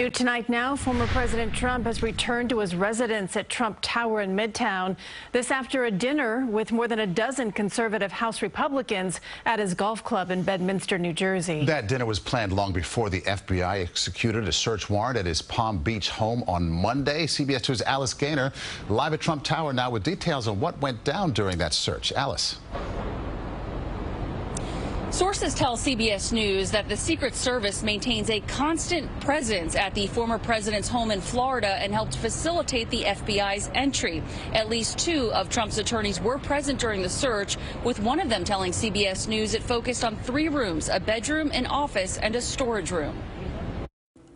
New tonight now, former President Trump has returned to his residence at Trump Tower in Midtown. This after a dinner with more than a dozen conservative House Republicans at his golf club in Bedminster, New Jersey. That dinner was planned long before the FBI executed a search warrant at his Palm Beach home on Monday. CBS 2's Alice Gaynor live at Trump Tower now with details on what went down during that search. Alice. Sources tell CBS News that the Secret Service maintains a constant presence at the former president's home in Florida and helped facilitate the FBI's entry. At least two of Trump's attorneys were present during the search, with one of them telling CBS News it focused on 3 rooms, a bedroom, an office, and a storage room.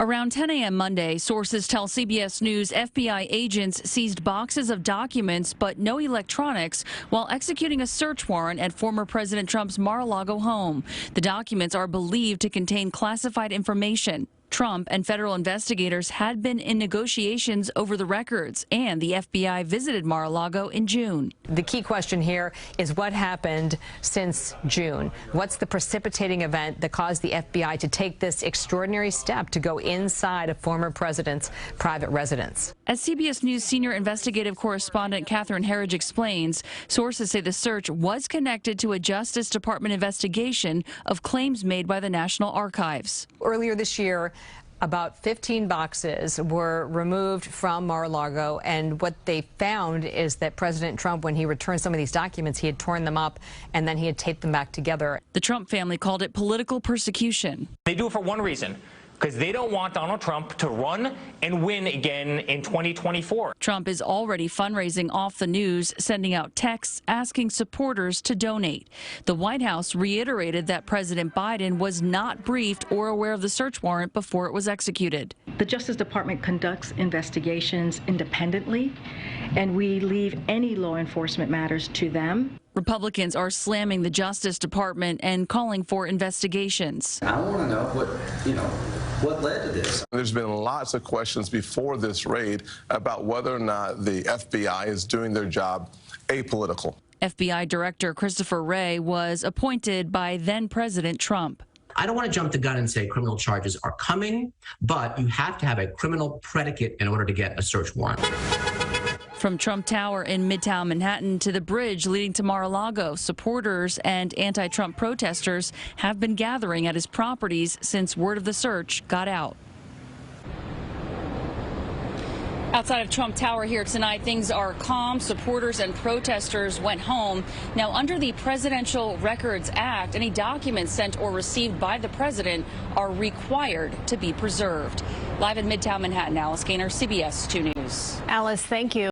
Around 10 a.m. Monday, sources tell CBS News FBI agents seized boxes of documents but no electronics while executing a search warrant at former President Trump's Mar-a-Lago home. The documents are believed to contain classified information. Trump and federal investigators had been in negotiations over the records, and the FBI visited Mar-a-Lago in June. The key question here is what happened since June? What's the precipitating event that caused the FBI to take this extraordinary step to go inside a former president's private residence? As CBS News senior investigative correspondent Catherine Herridge explains, sources say the search was connected to a Justice Department investigation of claims made by the National Archives. Earlier this year, about 15 boxes were removed from Mar-a-Lago, and what they found is that President Trump, when he returned some of these documents, he had torn them up and then he had taped them back together. The Trump family called it political persecution. They do it for one reason, because they don't want Donald Trump to run and win again in 2024. Trump is already fundraising off the news, sending out texts asking supporters to donate. The White House reiterated that President Biden was not briefed or aware of the search warrant before it was executed. The Justice Department conducts investigations independently, and we leave any law enforcement matters to them. Republicans are slamming the Justice Department and calling for investigations. I want to know what led to this. There's been lots of questions before this raid about whether or not the FBI is doing their job apolitical. FBI Director Christopher Wray was appointed by then-President Trump. I don't want to jump the gun and say criminal charges are coming, but you have to have a criminal predicate in order to get a search warrant. From Trump Tower in Midtown Manhattan to the bridge leading to Mar-a-Lago, supporters and anti-Trump protesters have been gathering at his properties since word of the search got out. Outside of Trump Tower here tonight, things are calm. Supporters and protesters went home. Now, under the Presidential Records Act, any documents sent or received by the president are required to be preserved. Live in Midtown Manhattan, Alice Gaynor, CBS 2 News. Alice, thank you.